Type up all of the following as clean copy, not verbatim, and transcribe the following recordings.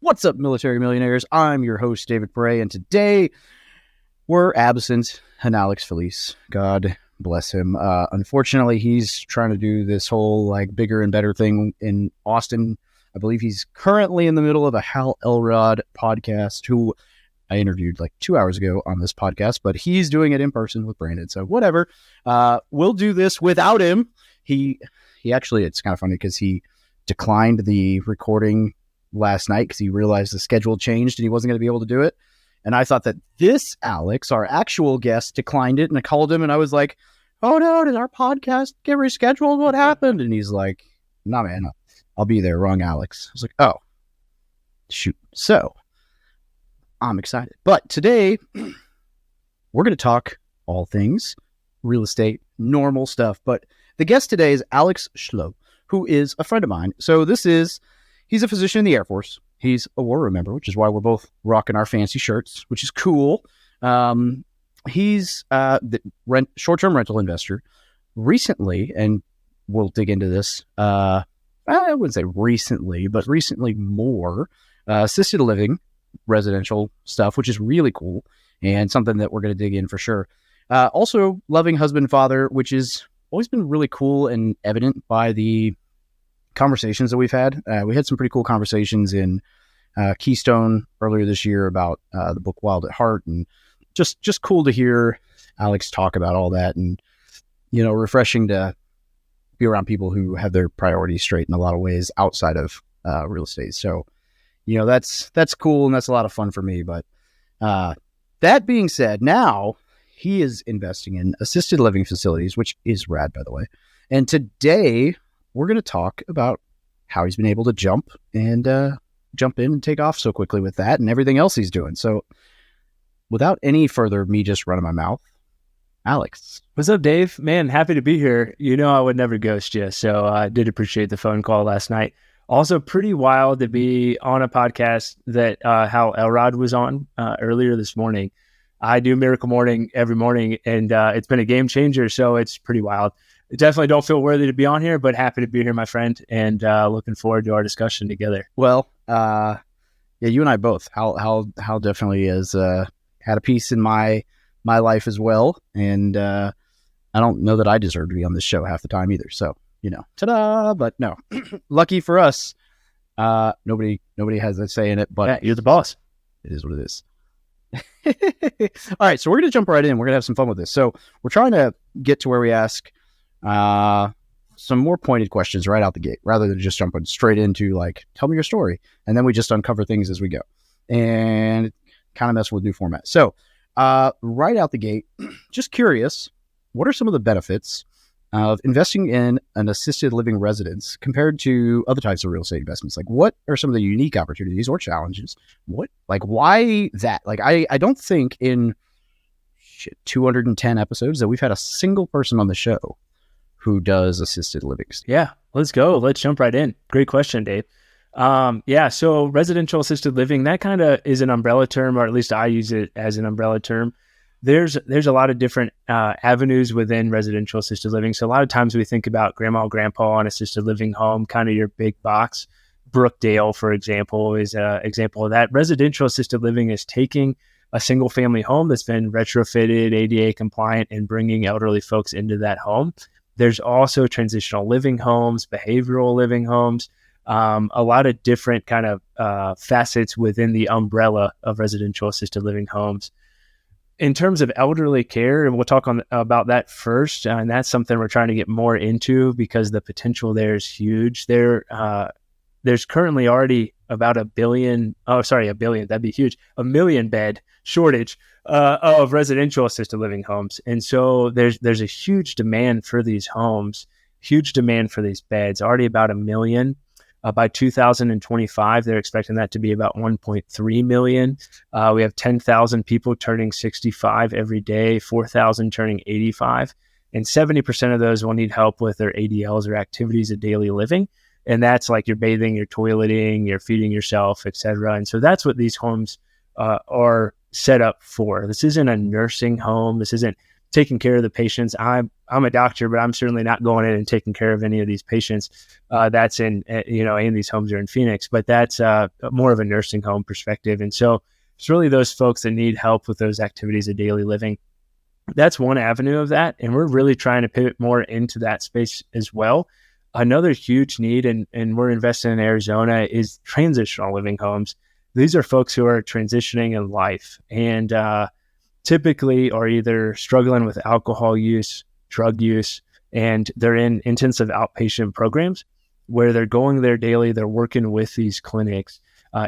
What's up, military millionaires? I'm your host, David Bray, and today we're absent an Alex Felice. God bless him. Unfortunately, he's trying to do this whole bigger and better thing in Austin. I believe he's currently in the middle of a Hal Elrod podcast, who I interviewed 2 hours ago on this podcast, but he's doing it in person with Brandon. So whatever. We'll do this without him. He actually, it's kind of funny because he declined the recording last night because he realized the schedule changed and he wasn't going to be able to do it. And I thought that this Alex, our actual guest, declined it. And I called him and I was like, oh no, did our podcast get rescheduled? What happened? And he's like, nah, man, I'll be there. Wrong Alex. I was like, oh, shoot. So I'm excited. But today we're going to talk all things real estate, normal stuff. But the guest today is Alex Schloe, who is a friend of mine. So he's a physician in the Air Force. He's a war room member, which is why we're both rocking our fancy shirts, which is cool. He's the short-term rental investor. Recently, and we'll dig into this, I wouldn't say recently, but recently more, assisted living, residential stuff, which is really cool and something that we're going to dig in for sure. Also, loving husband, father, which is always been really cool and evident by the conversations that we've had. We had some pretty cool conversations in Keystone earlier this year about the book Wild at Heart, and just cool to hear Alex talk about all that, and refreshing to be around people who have their priorities straight in a lot of ways outside of real estate. So that's cool, and that's a lot of fun for me. But that being said, now he is investing in assisted living facilities, which is rad, by the way. And today we're going to talk about how he's been able to jump in and take off so quickly with that and everything else he's doing. So without any further me just running my mouth, Alex. What's up, Dave? Man, happy to be here. I would never ghost you, so I did appreciate the phone call last night. Also pretty wild to be on a podcast that Hal Elrod was on earlier this morning. I do Miracle Morning every morning, and it's been a game changer, so it's pretty wild. I definitely don't feel worthy to be on here, but happy to be here, my friend, and looking forward to our discussion together. Well, yeah, you and I both. Hal definitely has had a piece in my life as well, and I don't know that I deserve to be on this show half the time either. So ta-da! But no, lucky for us, nobody has a say in it. But yeah, you're the boss. It is what it is. All right, so we're going to jump right in. We're going to have some fun with this. So we're trying to get to where we ask some more pointed questions right out the gate, rather than just jumping straight into tell me your story, and then we just uncover things as we go, and kind of mess with new format. So right out the gate, just curious, what are some of the benefits of investing in an assisted living residence compared to other types of real estate investments? What are some of the unique opportunities or challenges? Why that? I don't think in 210 episodes that we've had a single person on the show who does assisted living. Yeah, let's go. Let's jump right in. Great question, Dave. So residential assisted living, that kind of is an umbrella term, or at least I use it as an umbrella term. There's a lot of different avenues within residential assisted living. So a lot of times we think about grandma, grandpa, an assisted living home, kind of your big box. Brookdale, for example, is an example of that. Residential assisted living is taking a single family home that's been retrofitted, ADA compliant, and bringing elderly folks into that home. There's also transitional living homes, behavioral living homes, a lot of different kind of facets within the umbrella of residential assisted living homes. In terms of elderly care, and we'll talk about that first, and that's something we're trying to get more into because the potential there is huge. There's currently already about a billion, that'd be huge, 1 million bed shortage of residential assisted living homes. And so there's a huge demand for these homes, huge demand for these beds, already about 1 million. By 2025, they're expecting that to be about 1.3 million. We have 10,000 people turning 65 every day, 4,000 turning 85, and 70% of those will need help with their ADLs or activities of daily living. And that's like you're bathing, you're toileting, you're feeding yourself, etc. And so that's what these homes are set up for. This isn't a nursing home. This isn't taking care of the patients. I'm a doctor, but I'm certainly not going in and taking care of any of these patients. That's in these homes are in Phoenix, but that's more of a nursing home perspective. And so it's really those folks that need help with those activities of daily living. That's one avenue of that. And we're really trying to pivot more into that space as well. Another huge need, and we're investing in Arizona, is transitional living homes. These are folks who are transitioning in life and typically are either struggling with alcohol use, drug use, and they're in intensive outpatient programs where they're going there daily. They're working with these clinics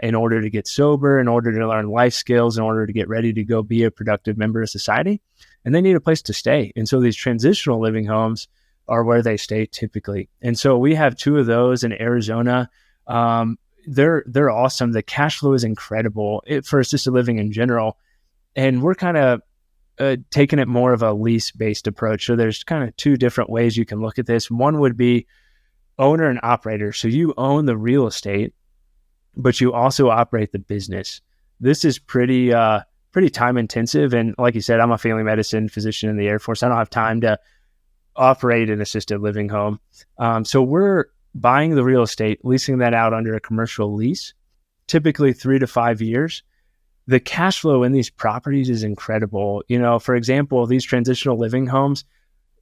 in order to get sober, in order to learn life skills, in order to get ready to go be a productive member of society. And they need a place to stay. And so these transitional living homes are where they stay typically. And so we have 2 of those in Arizona. They're awesome. The cash flow is incredible for assisted living in general. And we're kind of taking it more of a lease-based approach. So there's kind of 2 different ways you can look at this. One would be owner and operator. So you own the real estate, but you also operate the business. This is pretty time intensive. And like you said, I'm a family medicine physician in the Air Force. I don't have time to operate an assisted living home. So we're buying the real estate, leasing that out under a commercial lease, typically 3 to 5 years. The cash flow in these properties is incredible. For example, these transitional living homes,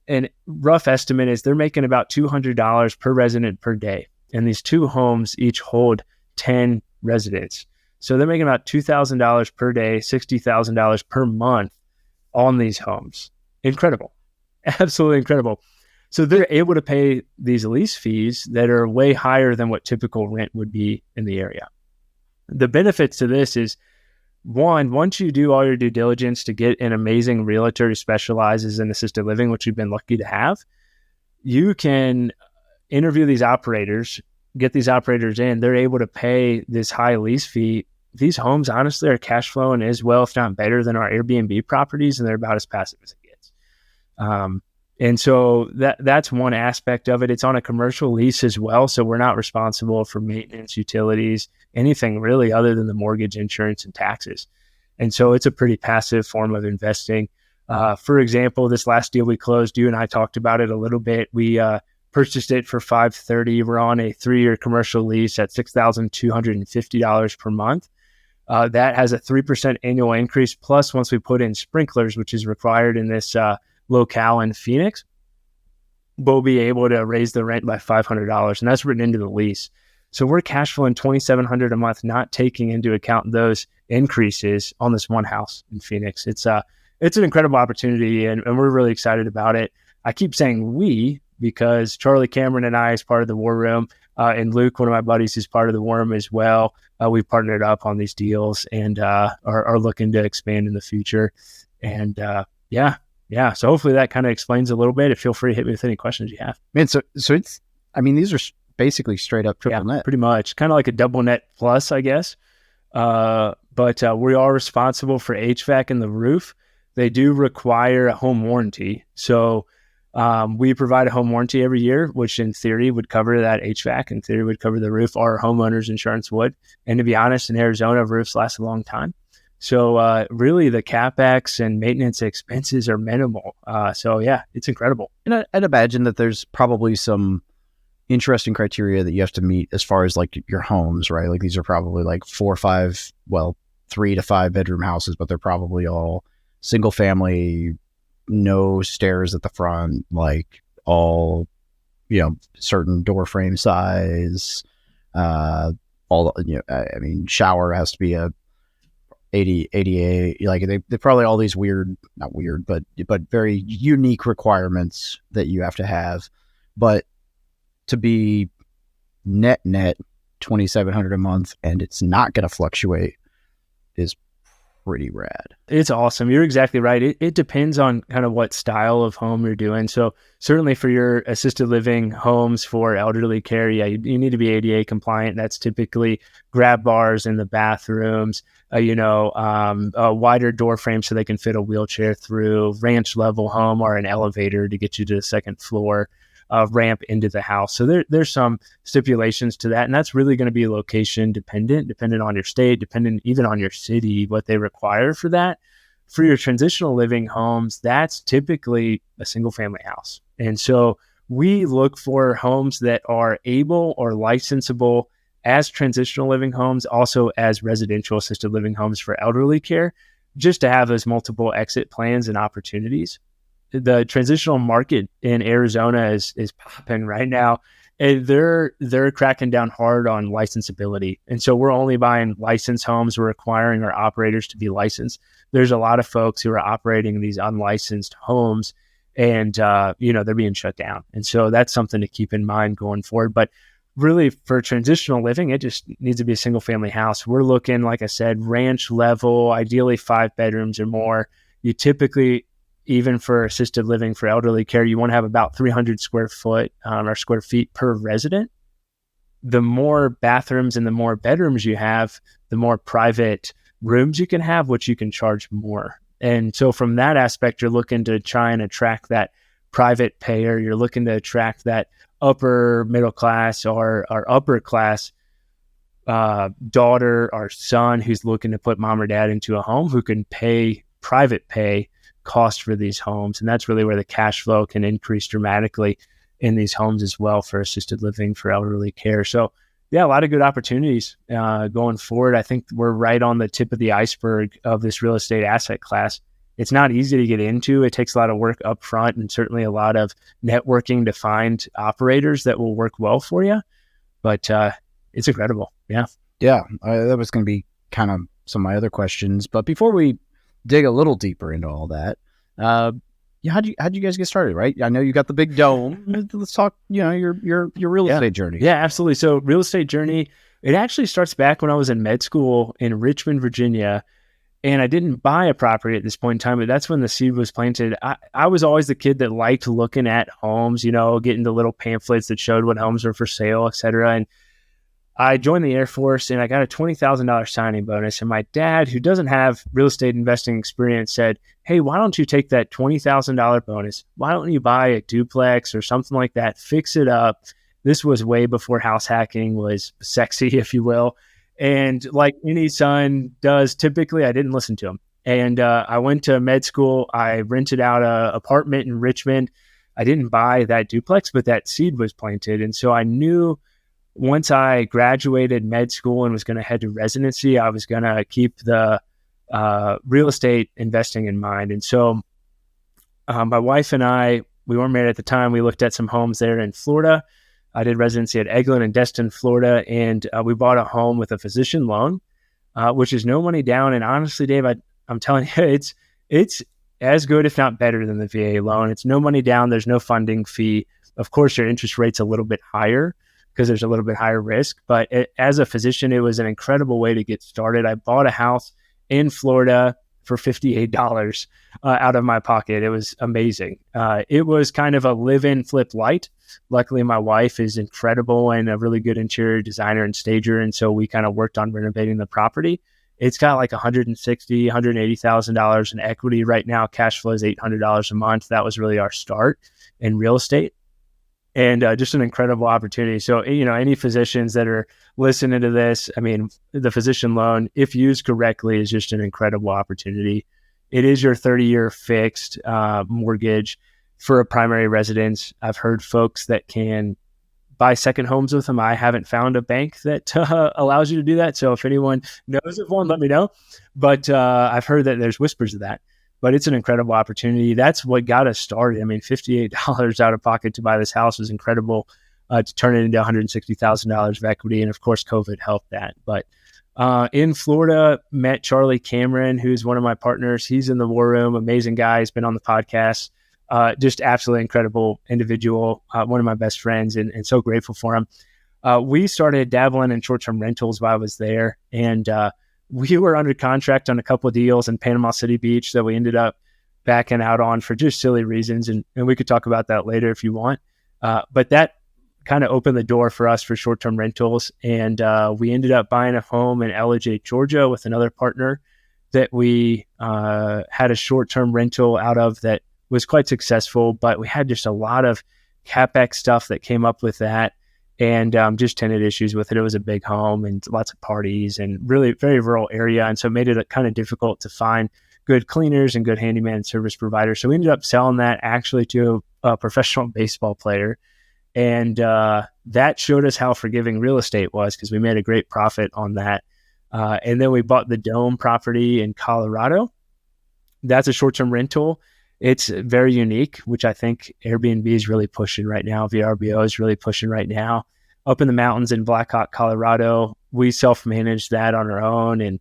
and rough estimate is they're making about $200 per resident per day. And these 2 homes each hold 10 residents. So they're making about $2,000 per day, $60,000 per month on these homes. Incredible. Absolutely incredible. So they're able to pay these lease fees that are way higher than what typical rent would be in the area. The benefits to this is, one, once you do all your due diligence to get an amazing realtor who specializes in assisted living, which you've been lucky to have, you can interview these operators, get these operators in. They're able to pay this high lease fee. These homes, honestly, are cash flowing as well, if not better, than our Airbnb properties, and they're about as passive as it gets. And so that's one aspect of it. It's on a commercial lease as well, so we're not responsible for maintenance, utilities, anything really other than the mortgage, insurance, and taxes. And so it's a pretty passive form of investing. For example, this last deal we closed, you and I talked about it a little bit. We purchased it for $530. We're on a 3-year commercial lease at $6,250 per month. That has a 3% annual increase. Plus, once we put in sprinklers, which is required in this locale in Phoenix, we'll be able to raise the rent by $500, and that's written into the lease. So we're cash flowing $2,700 a month, not taking into account those increases on this one house in Phoenix. It's an incredible opportunity, and we're really excited about it. I keep saying we because Charlie Cameron and I is part of the War Room, and Luke, one of my buddies, is part of the War Room as well. We've partnered up on these deals and are looking to expand in the future. And yeah. So hopefully that kind of explains a little bit. Feel free to hit me with any questions you have. Man, so it's, these are basically straight up triple net. Pretty much. Kind of like a double net plus, I guess. But we are responsible for HVAC and the roof. They do require a home warranty. So we provide a home warranty every year, which in theory would cover that HVAC, in theory would cover the roof. Our homeowner's insurance would. And to be honest, in Arizona, roofs last a long time. So really the CapEx and maintenance expenses are minimal. So yeah, it's incredible. And I'd imagine that there's probably some interesting criteria that you have to meet as far as like your homes, right? Like these are probably like 3 to 5 bedroom houses, but they're probably all single family, no stairs at the front, like all, certain door frame size, shower has to be a 88, like they probably all these not weird, but very unique requirements that you have to have. But to be net $2,700 a month and it's not going to fluctuate is pretty rad. It's awesome. You're exactly right. It depends on kind of what style of home you're doing. So certainly for your assisted living homes for elderly care, you need to be ADA compliant. That's typically grab bars in the bathrooms, a wider door frame so they can fit a wheelchair through, ranch level home or an elevator to get you to the second floor, ramp into the house. So there's some stipulations to that. And that's really going to be location dependent on your state, dependent even on your city, what they require for that. For your transitional living homes, that's typically a single family house. And so we look for homes that are able or licensable as transitional living homes, also as residential assisted living homes for elderly care, just to have those multiple exit plans and opportunities. The transitional market in Arizona is popping right now, and they're cracking down hard on licensability. And so we're only buying licensed homes. We're requiring our operators to be licensed. There's a lot of folks who are operating these unlicensed homes, and they're being shut down. And so that's something to keep in mind going forward. But really, for transitional living, it just needs to be a single family house. We're looking, like I said, ranch level, ideally 5 bedrooms or more. You typically, even for assisted living for elderly care, you want to have about 300 square feet per resident. The more bathrooms and the more bedrooms you have, the more private rooms you can have, which you can charge more. And so from that aspect, you're looking to try and attract that private payer. You're looking to attract that upper middle class or upper class daughter or son who's looking to put mom or dad into a home, who can pay private pay cost for these homes. And that's really where the cash flow can increase dramatically in these homes as well for assisted living for elderly care. So yeah, a lot of good opportunities going forward. I think we're right on the tip of the iceberg of this real estate asset class. It's not easy to get into. It takes a lot of work up front and certainly a lot of networking to find operators that will work well for you. But it's incredible. Yeah. Yeah. That was going to be kind of some of my other questions. But before we dig a little deeper into all that, how'd you guys get started? Right, I know you got the big dome. Let's talk. Your real estate journey. Yeah, absolutely. So real estate journey, it actually starts back when I was in med school in Richmond, Virginia, and I didn't buy a property at this point in time, but that's when the seed was planted. I was always the kid that liked looking at homes, getting the little pamphlets that showed what homes were for sale, et cetera. And I joined the Air Force and I got a $20,000 signing bonus. And my dad, who doesn't have real estate investing experience, said, "Hey, why don't you take that $20,000 bonus? Why don't you buy a duplex or something like that? Fix it up." This was way before house hacking was sexy, if you will. And like any son does, typically I didn't listen to him. And I went to med school. I rented out an apartment in Richmond. I didn't buy that duplex, but that seed was planted. And so I knew once I graduated med school and was going to head to residency, I was going to keep the real estate investing in mind. And so my wife and I, we weren't married at the time. We looked at some homes there in Florida. I did residency at Eglin in Destin, Florida, and we bought a home with a physician loan, which is no money down. And honestly, Dave, I'm telling you, it's as good, if not better, than the VA loan. It's no money down. There's no funding fee. Of course, your interest rate's a little bit higher because there's a little bit higher risk. But as a physician, it was an incredible way to get started. I bought a house in Florida for $58 out of my pocket. It was amazing. It was kind of a live-in flip light. Luckily, my wife is incredible and a really good interior designer and stager. And so we kind of worked on renovating the property. It's got like $160,000, $180,000 in equity right now. Cash flow is $800 a month. That was really our start in real estate. And just an incredible opportunity. So, any physicians that are listening to this, I mean, the physician loan, if used correctly, is just an incredible opportunity. It is your 30-year fixed mortgage for a primary residence. I've heard folks that can buy second homes with them. I haven't found a bank that allows you to do that. So if anyone knows of one, let me know. But I've heard that there's whispers of that. But it's an incredible opportunity. That's what got us started. I mean, $58 out of pocket to buy this house was incredible. To turn it into $160,000 of equity. And of course, COVID helped that. But in Florida, met Charlie Cameron, who's one of my partners. He's in the war room. Amazing guy. He's been on the podcast. Just absolutely incredible individual. One of my best friends, and so grateful for him. We started dabbling in short-term rentals while I was there. And we were under contract on a couple of deals in Panama City Beach that we ended up backing out on for just silly reasons. And we could talk about that later if you want. But that kind of opened the door for us for short-term rentals. And we ended up buying a home in Ellijay, Georgia with another partner that we had a short-term rental out of that was quite successful. But we had just a lot of CapEx stuff that came up with that. And just tenant issues with it. It was a big home and lots of parties and really very rural area. And so it made it kind of difficult to find good cleaners and good handyman service providers. So we ended up selling that actually to a professional baseball player. And that showed us how forgiving real estate was, because we made a great profit on that. And then we bought the Dome property in Colorado. That's a short-term rental. It's very unique, which I think Airbnb is really pushing right now. VRBO is really pushing right now. Up in the mountains in Blackhawk, Colorado, we self-managed that on our own, and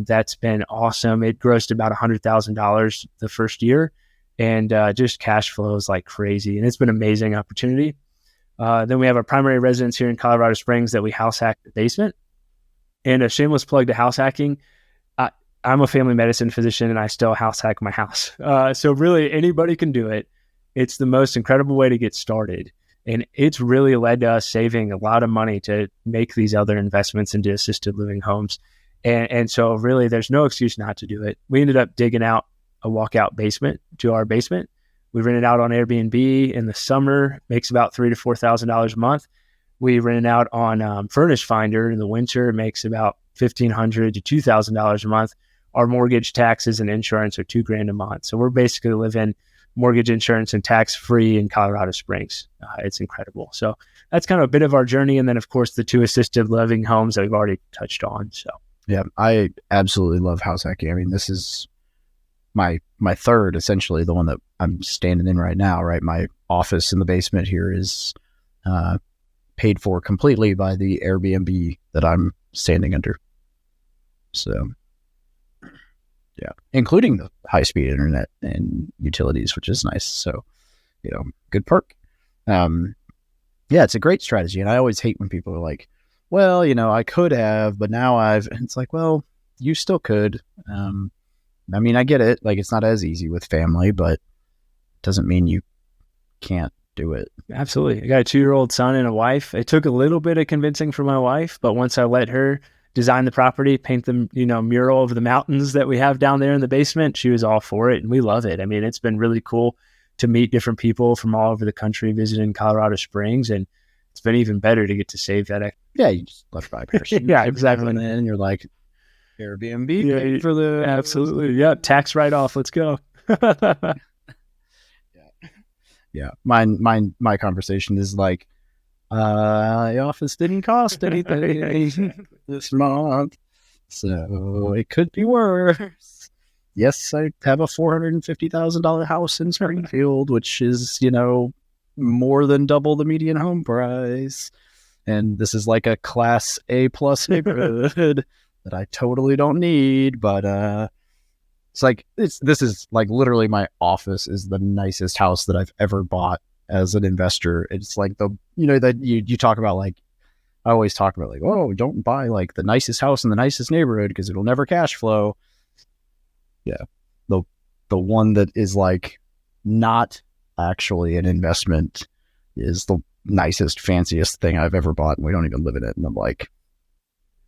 that's been awesome. It grossed about $100,000 the first year, and just cash flows like crazy. And it's been an amazing opportunity. Then we have our primary residence here in Colorado Springs that we house hack the basement. And a shameless plug to house hacking. I'm a family medicine physician and I still house hack my house. So really anybody can do it. It's the most incredible way to get started. And it's really led to us saving a lot of money to make these other investments into assisted living homes. And so really there's no excuse not to do it. We ended up digging out a walkout basement to our basement. We rent it out on Airbnb in the summer, makes about $3,000 to $4,000 a month. We rent it out on Furnish Finder in the winter, it makes about $1,500 to $2,000 a month. Our mortgage, taxes, and insurance are $2,000 a month. So we're basically living mortgage, insurance, and tax-free in Colorado Springs. It's incredible. So that's kind of a bit of our journey. And then, of course, the 2 assisted living homes that we've already touched on. So yeah, I absolutely love house hacking. I mean, this is my third, essentially, the one that I'm standing in right now, right? My office in the basement here is paid for completely by the Airbnb that I'm standing under. So yeah, including the high-speed internet and utilities, which is nice. So, good perk. Yeah, it's a great strategy. And I always hate when people are like, well, I could have, but now and it's like, well, you still could. I mean, I get it. Like, it's not as easy with family, but it doesn't mean you can't do it. Absolutely. I got a 2-year-old son and a wife. It took a little bit of convincing from my wife, but once I let her design the property, paint the mural of the mountains that we have down there in the basement, she was all for it, and we love it. I mean, it's been really cool to meet different people from all over the country visiting Colorado Springs, and it's been even better to get to save that. Yeah, you just left by person. Yeah, exactly. And then you're like, Airbnb for the absolutely, yeah, tax write-off. Let's go. Yeah. My conversation is like, the office didn't cost anything this month, so it could be worse. Yes, I have a $450,000 house in Springfield, which is, more than double the median home price. And this is like a class A+ neighborhood that I totally don't need, but this is like literally my office is the nicest house that I've ever bought as an investor. It's like that you talk about, like, I always talk about, like, oh, don't buy like the nicest house in the nicest neighborhood because it'll never cash flow. Yeah. The one that is like not actually an investment is the nicest, fanciest thing I've ever bought, and we don't even live in it. And I'm like,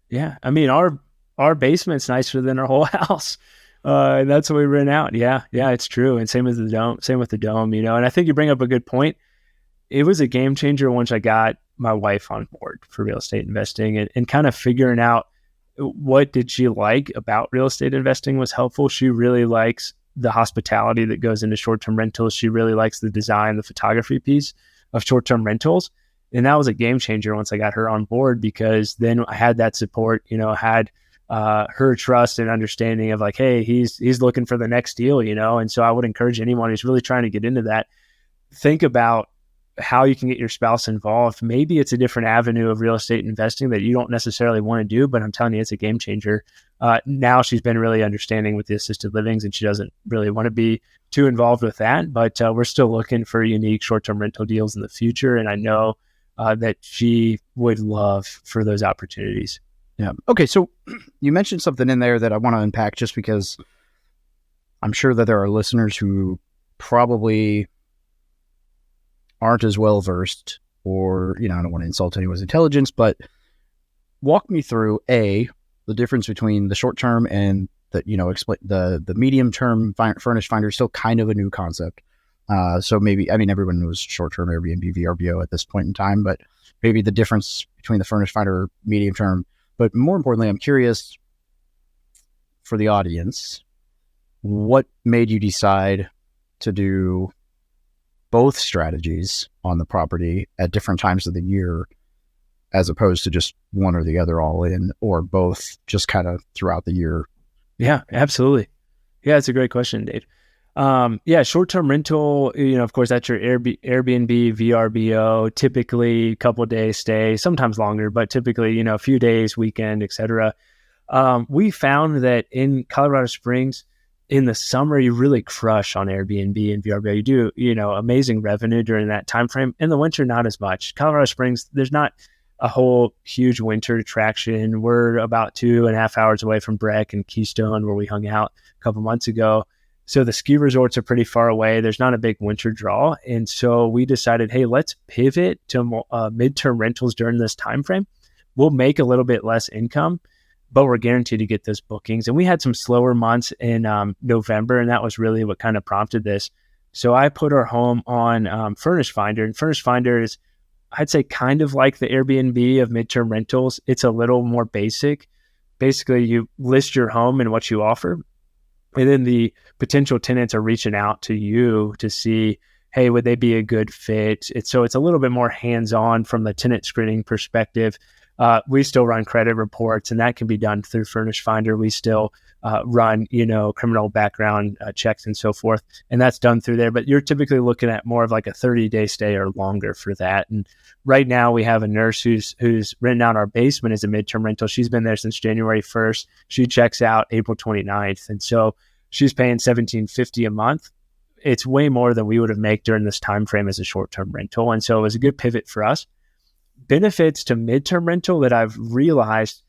yeah, I mean, our basement's nicer than our whole house. And that's what we rent out. Yeah, it's true. And same with the dome, and I think you bring up a good point. It was a game changer once I got my wife on board for real estate investing, and kind of figuring out what did she like about real estate investing was helpful. She really likes the hospitality that goes into short-term rentals. She really likes the design, the photography piece of short-term rentals. And that was a game changer once I got her on board, because then I had that support, had her trust and understanding of like, hey, he's looking for the next deal, And so I would encourage anyone who's really trying to get into that, think about how you can get your spouse involved. Maybe it's a different avenue of real estate investing that you don't necessarily want to do, but I'm telling you, it's a game changer. Now she's been really understanding with the assisted livings, and she doesn't really want to be too involved with that, but we're still looking for unique short-term rental deals in the future. And I know that she would love for those opportunities. Yeah. Okay. So you mentioned something in there that I want to unpack, just because I'm sure that there are listeners who probably aren't as well versed, or, I don't want to insult anyone's intelligence, but walk me through the difference between the short term and explain the medium term. Furnish Finder is still kind of a new concept. So maybe, everyone knows short term Airbnb, VRBO at this point in time, but maybe the difference between the Furnish Finder medium term. But more importantly, I'm curious for the audience, what made you decide to do both strategies on the property at different times of the year, as opposed to just one or the other all in, or both just kind of throughout the year? Yeah, absolutely. Yeah, it's a great question, Dave. Yeah, short-term rental, of course, that's your Airbnb, VRBO, typically a couple of days stay, sometimes longer, but typically, a few days, weekend, etc. We found that in Colorado Springs, in the summer, you really crush on Airbnb and VRBO. You do, amazing revenue during that time frame. In the winter, not as much. Colorado Springs, there's not a whole huge winter attraction. We're about 2.5 hours away from Breck and Keystone, where we hung out a couple months ago. So the ski resorts are pretty far away. There's not a big winter draw. And so we decided, hey, let's pivot to midterm rentals during this time frame. We'll make a little bit less income, but we're guaranteed to get those bookings. And we had some slower months in November, and that was really what kind of prompted this. So I put our home on Furnish Finder, and Furnish Finder is, I'd say, kind of like the Airbnb of midterm rentals. It's a little more basic. Basically, you list your home and what you offer, and then the potential tenants are reaching out to you to see, hey, would they be a good fit? So it's a little bit more hands-on from the tenant screening perspective. We still run credit reports, and that can be done through Furnish Finder. We still run, criminal background checks and so forth, and that's done through there. But you're typically looking at more of like a 30-day stay or longer for that. And right now we have a nurse who's renting out our basement as a midterm rental. She's been there since January 1st. She checks out April 29th, and so she's paying $1,750 a month. It's way more than we would have made during this time frame as a short-term rental, and so it was a good pivot for us. Benefits to midterm rental that I've realized: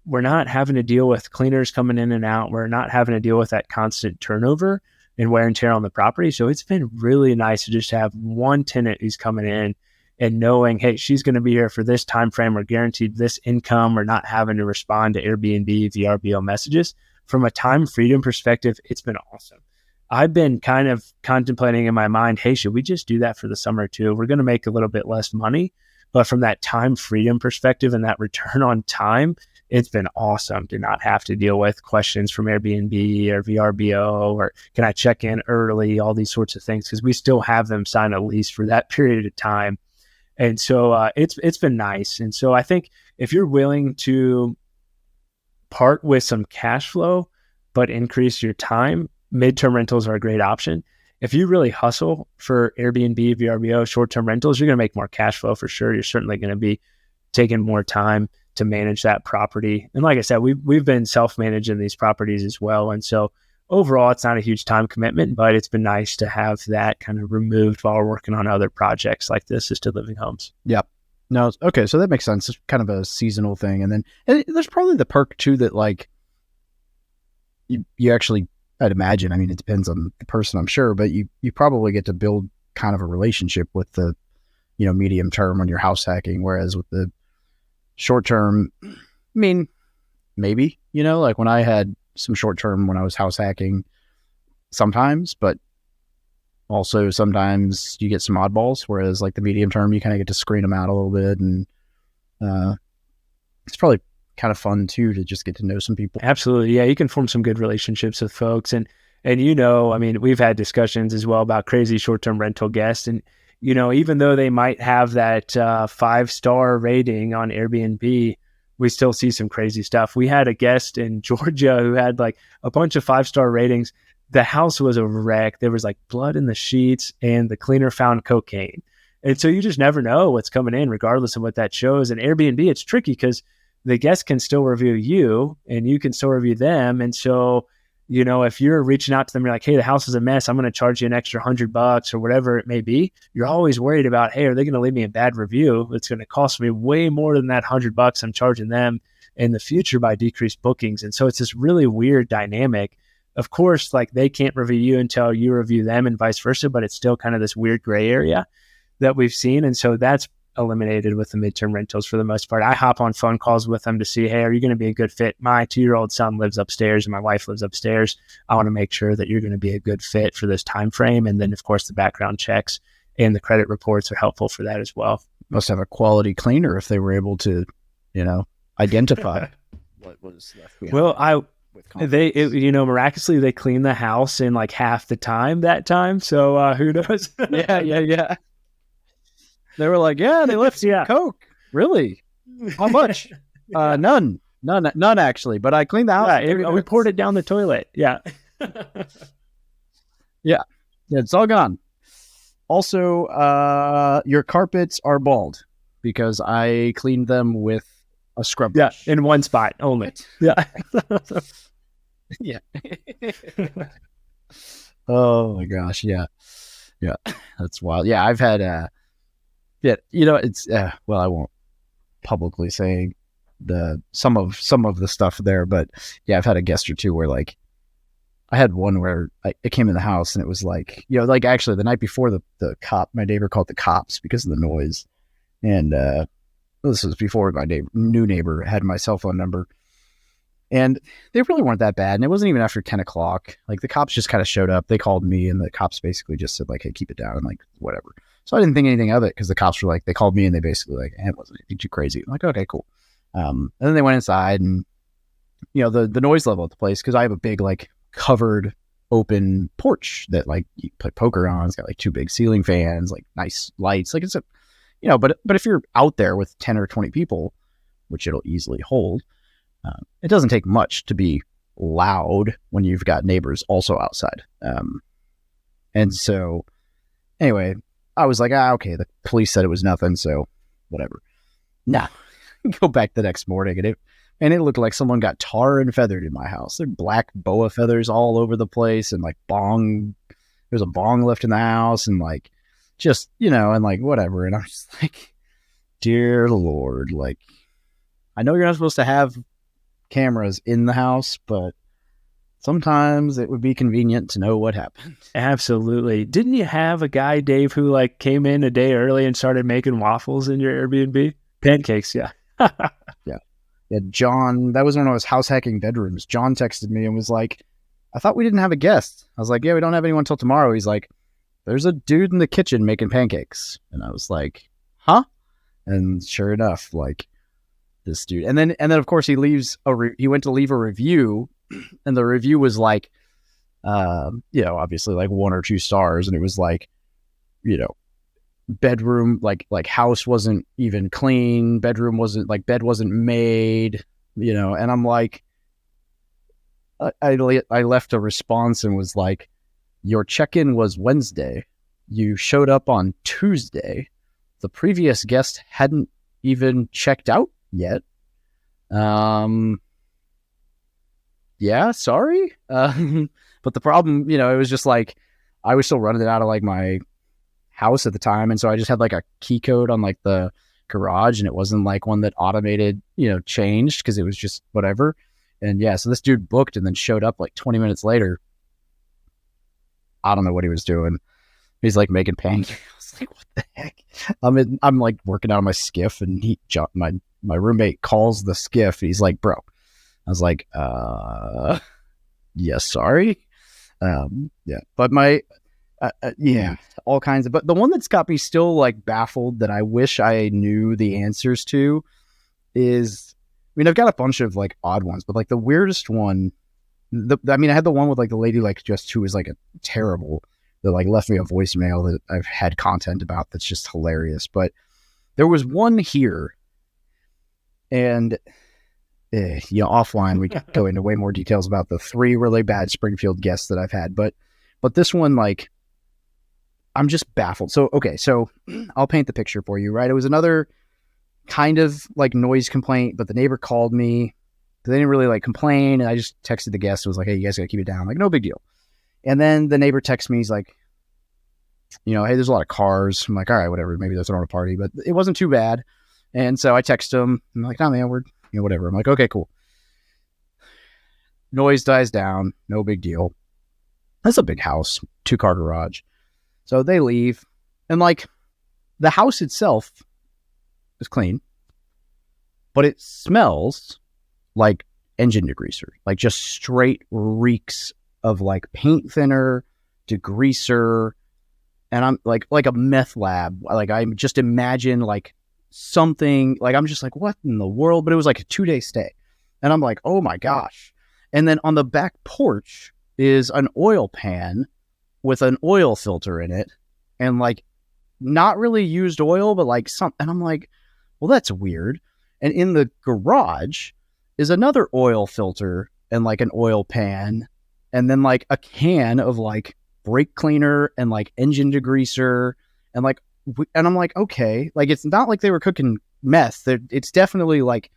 we're not having to deal with cleaners coming in and out. We're not having to deal with that constant turnover and wear and tear on the property. So it's been really nice to just have one tenant who's coming in and knowing, hey, she's going to be here for this time frame. We're guaranteed this income. We're not having to respond to Airbnb, VRBO messages. From a time freedom perspective, it's been awesome. I've been kind of contemplating in my mind, hey, should we just do that for the summer too? We're going to make a little bit less money, but from that time freedom perspective and that return on time, it's been awesome to not have to deal with questions from Airbnb or VRBO or can I check in early, all these sorts of things, because we still have them sign a lease for that period of time. And so it's been nice. And so I think if you're willing to part with some cash flow, but increase your time, midterm rentals are a great option. If you really hustle for Airbnb, VRBO, short-term rentals, you're going to make more cash flow for sure. You're certainly going to be taking more time to manage that property. And like I said, we've been self-managing these properties as well. And so overall, it's not a huge time commitment, but it's been nice to have that kind of removed while we're working on other projects like the assisted living homes. Yep. No, okay, so that makes sense. It's kind of a seasonal thing. And there's probably the perk too that like you actually, I'd imagine, I mean, it depends on the person, I'm sure, but you probably get to build kind of a relationship with the, medium term when you're house hacking. Whereas with the short term, I mean, maybe, like when I had some short term when I was house hacking sometimes, but also sometimes you get some oddballs, whereas like the medium term, you kind of get to screen them out a little bit. And it's probably kind of fun too to just get to know some people. Absolutely. Yeah, you can form some good relationships with folks. And I mean, we've had discussions as well about crazy short-term rental guests. And, even though they might have that 5-star rating on Airbnb, we still see some crazy stuff. We had a guest in Georgia who had like a bunch of 5-star ratings. The house was a wreck. There was like blood in the sheets and the cleaner found cocaine. And so you just never know what's coming in regardless of what that shows. And Airbnb, it's tricky because the guest can still review you and you can still review them. And so, if you're reaching out to them, you're like, hey, the house is a mess. I'm going to charge you an extra $100 or whatever it may be. You're always worried about, hey, are they going to leave me a bad review? It's going to cost me way more than that $100 I'm charging them in the future by decreased bookings. And so it's this really weird dynamic. Of course, like they can't review you until you review them and vice versa, but it's still kind of this weird gray area that we've seen. And so that's eliminated with the midterm rentals for the most part. I hop on phone calls with them to see, hey, are you going to be a good fit? My 2-year-old son lives upstairs and my wife lives upstairs. I want to make sure that you're going to be a good fit for this time frame. And then, of course, the background checks and the credit reports are helpful for that as well. Must have a quality cleaner if they were able to, identify what was left behind. Well, with confidence. Miraculously they clean the house in like half the time that time. So who knows? Yeah. They were like, yeah, they left some Coke. Really? How much? None actually. But I cleaned the house. Yeah, we poured it down the toilet. Yeah. Yeah, it's all gone. Also, your carpets are bald because I cleaned them with a scrub brush. Yeah, in one spot only. Yeah. Yeah. Oh my gosh. Yeah. That's wild. Yeah, I've had it's well, I won't publicly say some of the stuff there, but yeah, I've had a guest or two where like I had one where it came in the house and it was like, like actually the night before the cop, my neighbor called the cops because of the noise. And this was before my new neighbor had my cell phone number. And they really weren't that bad. And it wasn't even after 10 o'clock. Like the cops just kind of showed up. They called me and the cops basically just said like, hey, keep it down. And like, whatever. So I didn't think anything of it because the cops were like, they called me and they basically like, it wasn't anything too crazy. I'm like, okay, cool. And then they went inside and, the noise level at the place, because I have a big like covered open porch that like you play poker on. It's got like 2 big ceiling fans, like nice lights. Like it's but if you're out there with 10 or 20 people, which it'll easily hold, it doesn't take much to be loud when you've got neighbors also outside. And so anyway, I was like, okay, the police said it was nothing. So whatever. Now go back the next morning and it looked like someone got tar and feathered in my house. There are black boa feathers all over the place and like there's a bong left in the house and like, just, and like whatever. And I'm just like, dear Lord, like, I know you're not supposed to have cameras in the house, but sometimes it would be convenient to know what happened. Absolutely. Didn't you have a guy, Dave, who like came in a day early and started making waffles in your Airbnb? Pancakes, yeah. Yeah, John, that was one of those house hacking bedrooms. John texted me and was like, I thought we didn't have a guest. I was like, yeah, we don't have anyone till tomorrow. He's like, there's a dude in the kitchen making pancakes. And I was like, huh? And sure enough, like this dude. And then of course he went to leave a review and the review was like, obviously like 1 or 2 stars. And it was like, bedroom, like house wasn't even clean. Bedroom wasn't like bed wasn't made, and I'm like, I left a response and was like, your check-in was Wednesday. You showed up on Tuesday. The previous guest hadn't even checked out yet. Yeah, sorry. But the problem, it was just like, I was still running it out of like my house at the time. And so I just had like a key code on like the garage and it wasn't like one that automated, changed because it was just whatever. And yeah, so this dude booked and then showed up like 20 minutes later. I don't know what he was doing. He's like making pancakes. I was like, what the heck? I'm like working out on my skiff and my roommate calls the skiff. He's like, bro. I was like, yes, sorry. Yeah, but all kinds of, but the one that's got me still like baffled that I wish I knew the answers to is, I've got a bunch of like odd ones, but like the weirdest one, I had the one with like the lady like just who was like a terrible, that like left me a voicemail that I've had content about that's just hilarious. But there was one here, and offline we could go into way more details about the 3 really bad Springfield guests that I've had. But this one, like, I'm just baffled. So I'll paint the picture for you, right? It was another kind of like noise complaint, but the neighbor called me. They didn't really like complain. And I just texted the guest. It was like, hey, you guys got to keep it down. Like, no big deal. And then the neighbor texts me. He's like, hey, there's a lot of cars. I'm like, all right, whatever. Maybe they're throwing a party, but it wasn't too bad. And so I text him. I'm like, no, man, we're, whatever. I'm like, okay, cool. Noise dies down. No big deal. That's a big house, 2-car garage. So they leave. And like the house itself is clean, but it smells like engine degreaser, like just straight reeks of like paint thinner, degreaser. And I'm like a meth lab. Like I just imagine like something, like I'm just like, what in the world? But it was like a 2-day stay. And I'm like, oh my gosh. And then on the back porch is an oil pan with an oil filter in it, and like not really used oil, but like some. And I'm like, well, that's weird. And in the garage is another oil filter and like an oil pan, and then like a can of like brake cleaner and like engine degreaser, and like, and I'm like, okay, like it's not like they were cooking meth. It's definitely like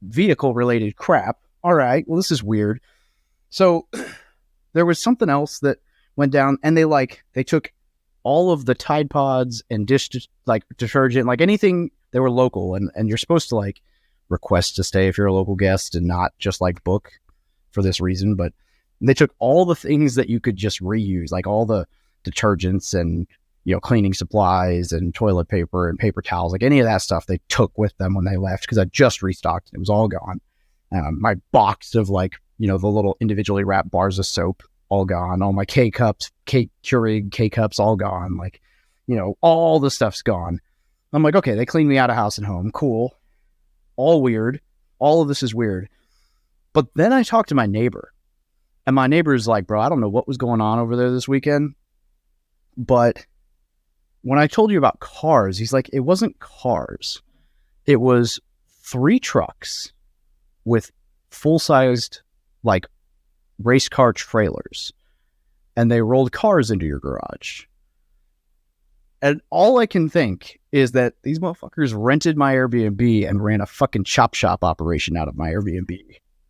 vehicle related crap. All right, well, this is weird. So there was something else that went down, and they took all of the Tide Pods and dish like detergent, like anything. They were local, and you're supposed to like request to stay if you're a local guest and not just like book for this reason. But they took all the things that you could just reuse, like all the detergents and, you know, cleaning supplies and toilet paper and paper towels, like any of that stuff they took with them when they left, because I just restocked and it was all gone. My box of like, you know, the little individually wrapped bars of soap, all gone. All my K-cups, Keurig K-cups, all gone. Like, you know, all the stuff's gone. I'm like, okay, they cleaned me out of house and home. Cool. All weird. All of this is weird. But then I talked to my neighbor, and my neighbor's like, bro, I don't know what was going on over there this weekend, but when I told you about cars, he's like, it wasn't cars. It was 3 trucks with full-sized, like, race car trailers, and they rolled cars into your garage. And all I can think is that these motherfuckers rented my Airbnb and ran a fucking chop shop operation out of my Airbnb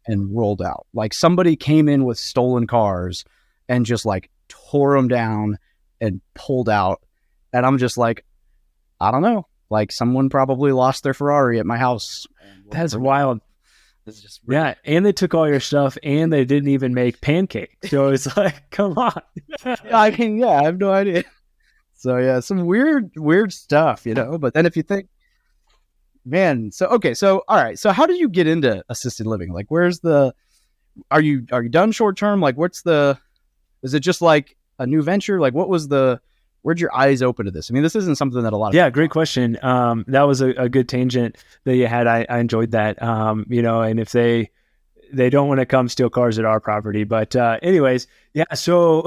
and rolled out. Like somebody came in with stolen cars and just like tore them down and pulled out. And I'm just like, I don't know. Like someone probably lost their Ferrari at my house. That's wild. It's just really... Yeah, and they took all your stuff, and they didn't even make pancakes. So it's like, come on. I mean, yeah, I have no idea. So yeah, some weird stuff, you know. But then if you think, man, so okay, so all right, so how did you get into assisted living? Like, where's the? Are you done short term? Like, is it just like a new venture? Like, where'd your eyes open to this? I mean, this isn't something that a lot of yeah, great question. That was a good tangent that you had. I enjoyed that. You know, and if they don't want to come steal cars at our property, but anyways, yeah. So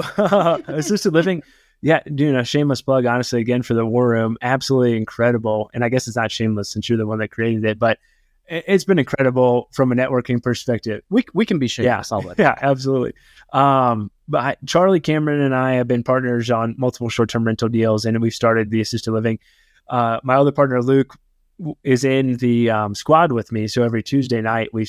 assisted living. Yeah, doing a shameless plug, honestly, again, for the War Room. Absolutely incredible. And I guess it's not shameless since you're the one that created it, but it's been incredible from a networking perspective. We can be shameless. Yeah, absolutely. But Charlie Cameron and I have been partners on multiple short-term rental deals, and we've started the assisted living. My other partner, Luke, is in the squad with me. So every Tuesday night we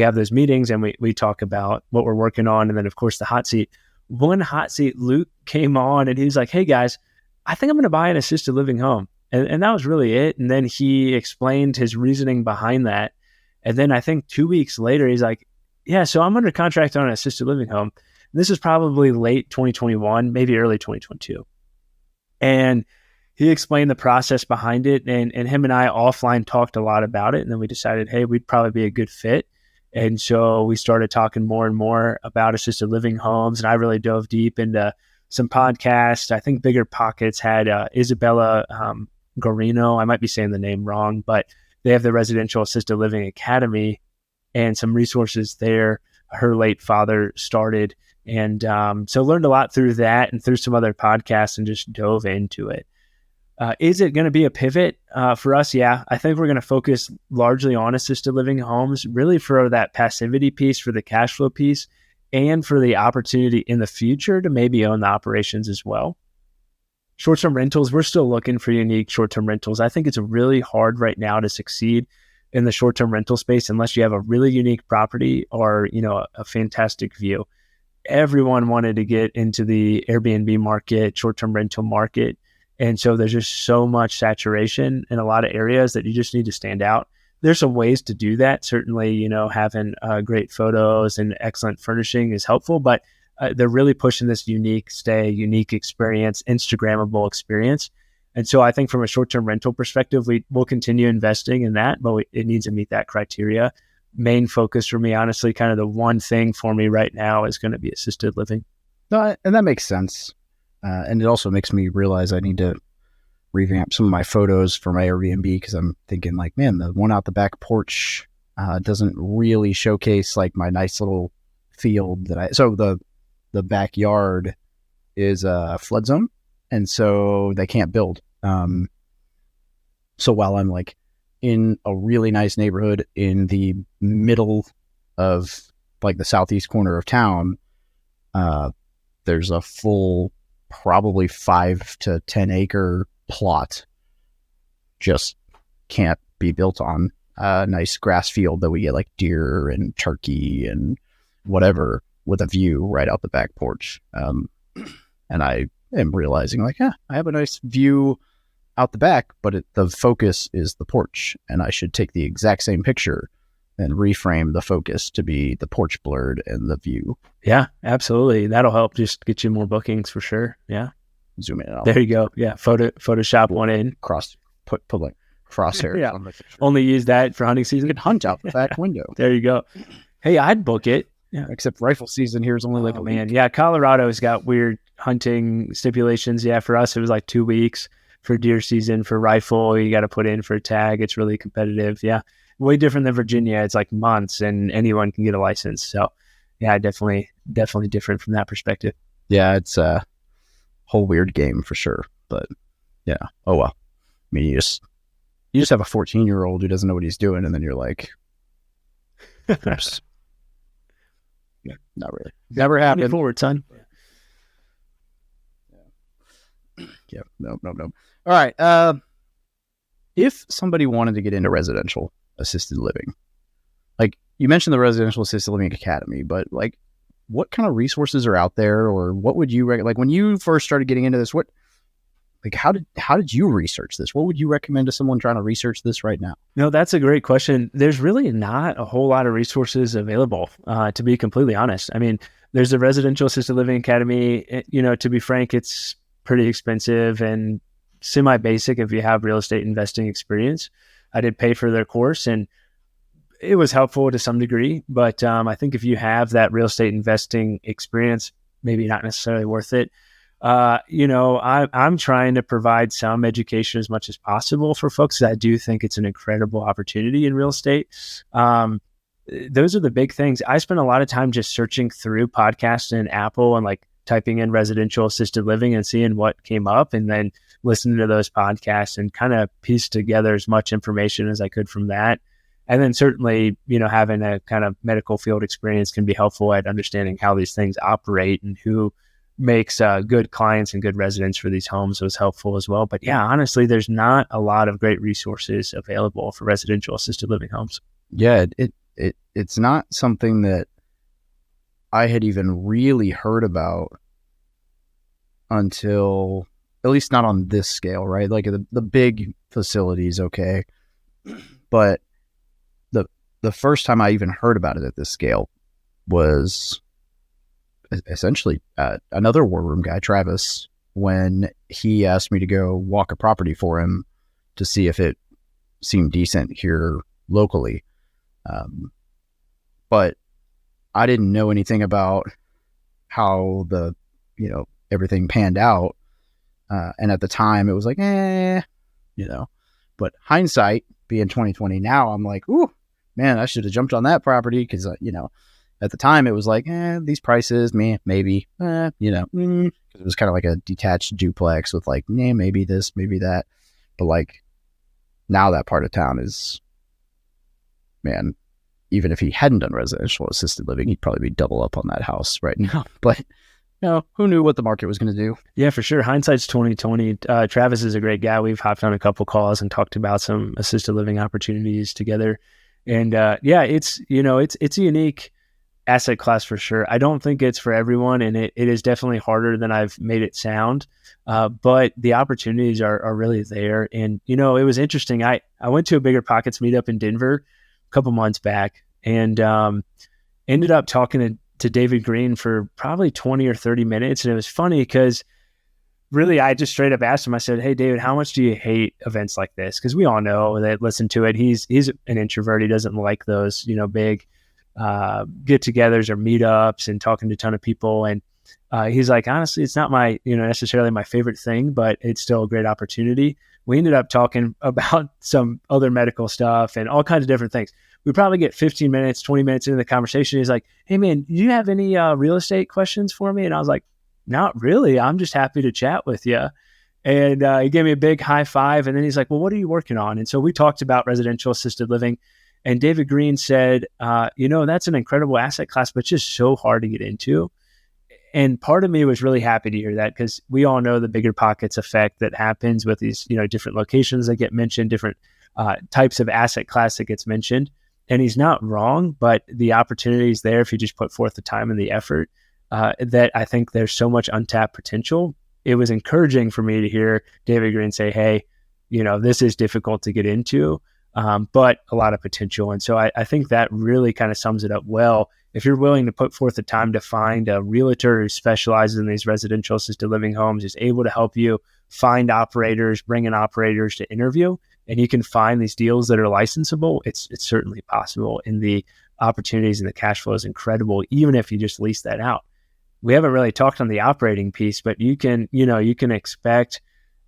have those meetings and we talk about what we're working on. And then, of course, the hot seat. One hot seat, Luke came on and he was like, hey guys, I think I'm going to buy an assisted living home. And that was really it. And then he explained his reasoning behind that. And then I think 2 weeks later, he's like, yeah, so I'm under contract on an assisted living home. And this is probably late 2021, maybe early 2022. And he explained the process behind it. And him and I offline talked a lot about it. And then we decided, hey, we'd probably be a good fit. And so we started talking more and more about assisted living homes. And I really dove deep into some podcasts. I think Bigger Pockets had Isabella Gorino. I might be saying the name wrong, but they have the Residential Assisted Living Academy and some resources there. Her late father started. And so learned a lot through that and through some other podcasts and just dove into it. Is it going to be a pivot for us? Yeah, I think we're going to focus largely on assisted living homes, really for that passivity piece, for the cash flow piece, and for the opportunity in the future to maybe own the operations as well. Short-term rentals, we're still looking for unique short-term rentals. I think it's really hard right now to succeed in the short-term rental space unless you have a really unique property or, you know, a fantastic view. Everyone wanted to get into the Airbnb market, short-term rental market. And so there's just so much saturation in a lot of areas that you just need to stand out. There's some ways to do that. Certainly, you know, having great photos and excellent furnishing is helpful, but they're really pushing this unique stay, unique experience, Instagrammable experience. And so I think from a short-term rental perspective, we'll continue investing in that, but it needs to meet that criteria. Main focus for me, honestly, kind of the one thing for me right now is going to be assisted living. No, and that makes sense. And it also makes me realize I need to revamp some of my photos for my Airbnb because I'm thinking like, man, the one out the back porch, doesn't really showcase like my nice little field so the backyard is a flood zone, and so they can't build. So while I'm like in a really nice neighborhood in the middle of like the southeast corner of town, there's a full probably 5 to 10 acre plot just can't be built on. A nice grass field that we get like deer and turkey and whatever with a view right out the back porch. And I am realizing like, yeah, I have a nice view out the back, but the focus is the porch, and I should take the exact same picture and reframe the focus to be the porch blurred and the view. Yeah, absolutely. That'll help just get you more bookings for sure. Yeah. Zoom in. There you go. Yeah. Photoshop one in. Put like crosshairs yeah. on the picture. Only use that for hunting season. You can hunt out the back window. There you go. Hey, I'd book it. Yeah. Except rifle season here is only like a man. week. Yeah. Colorado's got weird hunting stipulations. Yeah. For us, it was like 2 weeks for deer season. For rifle, you got to put in for a tag. It's really competitive. Yeah. Way different than Virginia. It's like months and anyone can get a license. So yeah, definitely different from that perspective. Yeah. It's a whole weird game for sure. But yeah. Oh, well. I mean, you just have a 14-year-old who doesn't know what he's doing. And then you're like, oops. Yeah, not really. Never happened. Forward, son. Yeah. No. All right. If somebody wanted to get into residential assisted living, like you mentioned the Residential Assisted Living Academy, but like what kind of resources are out there, or what would you like when you first started getting into this? How did you research this? What would you recommend to someone trying to research this right now? No, that's a great question. There's really not a whole lot of resources available, to be completely honest. I mean, there's the Residential Assisted Living Academy. To be frank, it's pretty expensive and semi-basic if you have real estate investing experience. I did pay for their course, and it was helpful to some degree. But I think if you have that real estate investing experience, maybe not necessarily worth it. I'm trying to provide some education as much as possible for folks. I do think it's an incredible opportunity in real estate. Those are the big things. I spent a lot of time just searching through podcasts in Apple and like typing in residential assisted living and seeing what came up, and then listening to those podcasts and kind of piece together as much information as I could from that. And then certainly, having a kind of medical field experience can be helpful at understanding how these things operate and who makes good clients and good residents for these homes was helpful as well. But yeah, honestly, there's not a lot of great resources available for residential assisted living homes. Yeah, it's not something that I had even really heard about until, at least not on this scale, right? Like the big facilities, okay. But the first time I even heard about it at this scale was essentially another war room guy, Travis, when he asked me to go walk a property for him to see if it seemed decent here locally. But I didn't know anything about how everything panned out. And at the time it was like, but hindsight being 2020 now, I'm like, ooh, man, I should have jumped on that property. Cause at the time it was like, these prices, maybe, cause it was kind of like a detached duplex with like, maybe this, maybe that. But like now that part of town is, man, even if he hadn't done residential assisted living, he'd probably be double up on that house right now. But who knew what the market was going to do? Yeah, for sure. Hindsight's 2020. Travis is a great guy. We've hopped on a couple calls and talked about some assisted living opportunities together. And it's a unique asset class for sure. I don't think it's for everyone, and it is definitely harder than I've made it sound. But the opportunities are really there. And, it was interesting. I went to a Bigger Pockets meetup in Denver a couple months back and ended up talking to David Green for probably 20 or 30 minutes. And it was funny because really I just straight up asked him, I said, hey, David, how much do you hate events like this? Because we all know that listen to it. He's an introvert. He doesn't like those, big get-togethers or meetups and talking to a ton of people. And he's like, honestly, it's not my, necessarily my favorite thing, but it's still a great opportunity. We ended up talking about some other medical stuff and all kinds of different things. we probably get 15 minutes, 20 minutes into the conversation. He's like, hey man, do you have any real estate questions for me? And I was like, not really. I'm just happy to chat with you. And he gave me a big high five. And then he's like, well, what are you working on? And so we talked about residential assisted living. And David Green said, that's an incredible asset class, but just so hard to get into. And part of me was really happy to hear that, because we all know the bigger pockets effect that happens with these, different locations that get mentioned, different types of asset class that gets mentioned. And he's not wrong, but the opportunity is there if you just put forth the time and the effort, that I think there's so much untapped potential. It was encouraging for me to hear David Green say, hey, this is difficult to get into, but a lot of potential. And so I think that really kind of sums it up well. If you're willing to put forth the time to find a realtor who specializes in these residential assisted living homes, is able to help you find operators, bring in operators to interview, and you can find these deals that are licensable, it's certainly possible. And the opportunities and the cash flow is incredible, even if you just lease that out. We haven't really talked on the operating piece, but you can expect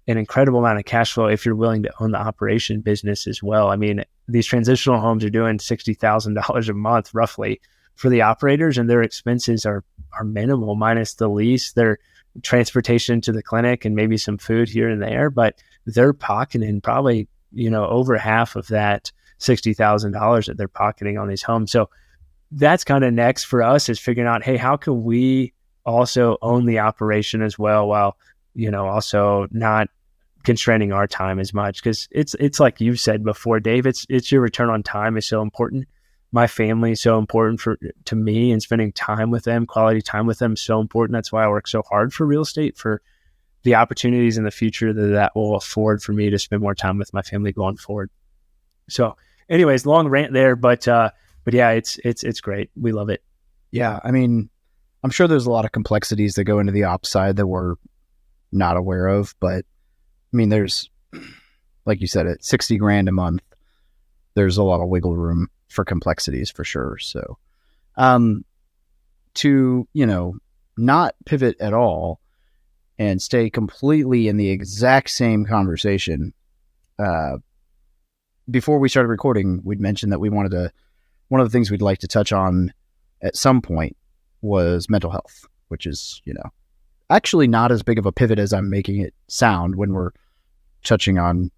an incredible amount of cash flow if you're willing to own the operation business as well. I mean, these transitional homes are doing $60,000 a month roughly for the operators, and their expenses are minimal minus the lease, their transportation to the clinic, and maybe some food here and there. But they're pocketing probably, over half of that $60,000 that they're pocketing on these homes. So that's kind of next for us, is figuring out, hey, how can we also own the operation as well, while, also not constraining our time as much? Because it's like you said before, Dave, it's your return on time is so important. My family is so important to me, and spending time with them, quality time with them, is so important. That's why I work so hard for real estate, for the opportunities in the future that will afford for me to spend more time with my family going forward. So anyways, long rant there, but yeah, it's great. We love it. Yeah. I mean, I'm sure there's a lot of complexities that go into the ops side that we're not aware of, but I mean, there's, like you said, at $60,000 a month, there's a lot of wiggle room for complexities for sure. So, to, not pivot at all and stay completely in the exact same conversation. Before we started recording, we'd mentioned that one of the things we'd like to touch on at some point was mental health, which is, actually not as big of a pivot as I'm making it sound when we're touching on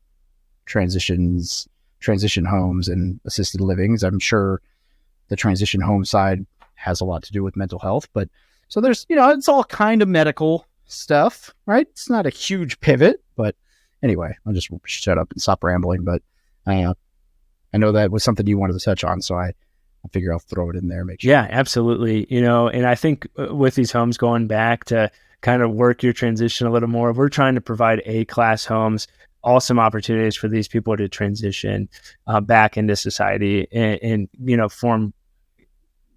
transition homes and assisted livings. I'm sure the transition home side has a lot to do with mental health, but so there's, it's all kind of medical stuff, right? It's not a huge pivot, but anyway, I'll just shut up and stop rambling. But I know that was something you wanted to touch on, so I figure I'll throw it in there. Make sure. Yeah, absolutely. And I think with these homes, going back to kind of work your transition a little more, we're trying to provide A-class homes, awesome opportunities for these people to transition back into society and form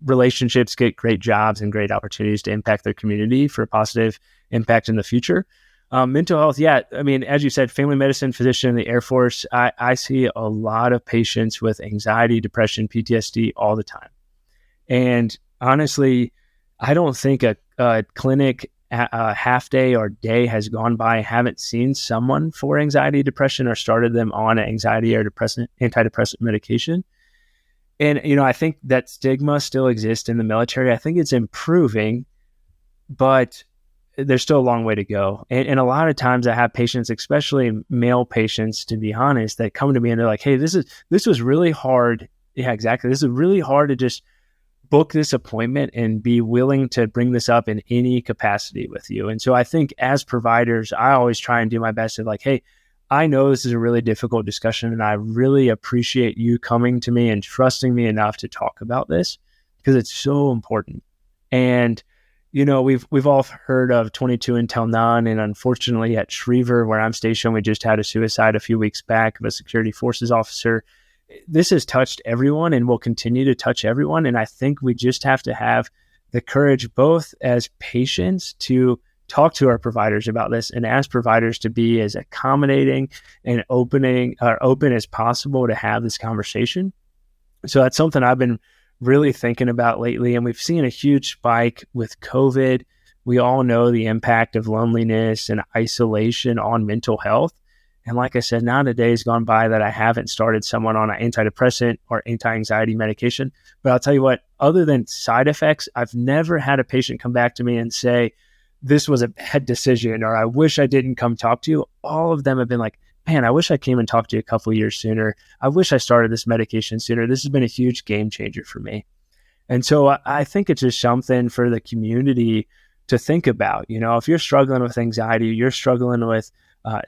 relationships, get great jobs and great opportunities to impact their community for a positive impact in the future. Mental health, yeah. I mean, as you said, family medicine physician in the Air Force, I see a lot of patients with anxiety, depression, PTSD all the time. And honestly, I don't think a clinic a half day or day has gone by, I haven't seen someone for anxiety, depression, or started them on anxiety or antidepressant medication. And, I think that stigma still exists in the military. I think it's improving, but there's still a long way to go. And a lot of times I have patients, especially male patients, to be honest, that come to me and they're like, hey, this was really hard. Yeah, exactly. This is really hard to just book this appointment and be willing to bring this up in any capacity with you. And so I think as providers, I always try and do my best to like, hey, I know this is a really difficult discussion, and I really appreciate you coming to me and trusting me enough to talk about this, because it's so important. And we've all heard of 22 until none, and unfortunately at Schriever, where I'm stationed, we just had a suicide a few weeks back of a security forces officer. This has touched everyone and will continue to touch everyone. And I think we just have to have the courage, both as patients, to talk to our providers about this, and as providers to be as accommodating and open as possible to have this conversation. So that's something I've been really thinking about lately. And we've seen a huge spike with COVID. We all know the impact of loneliness and isolation on mental health. And like I said, not a day has gone by that I haven't started someone on an antidepressant or anti-anxiety medication. But I'll tell you what, other than side effects, I've never had a patient come back to me and say, this was a bad decision, or I wish I didn't come talk to you. All of them have been like, man, I wish I came and talked to you a couple of years sooner. I wish I started this medication sooner. This has been a huge game changer for me. And so I think it's just something for the community to think about. You know, if you're struggling with anxiety, you're struggling with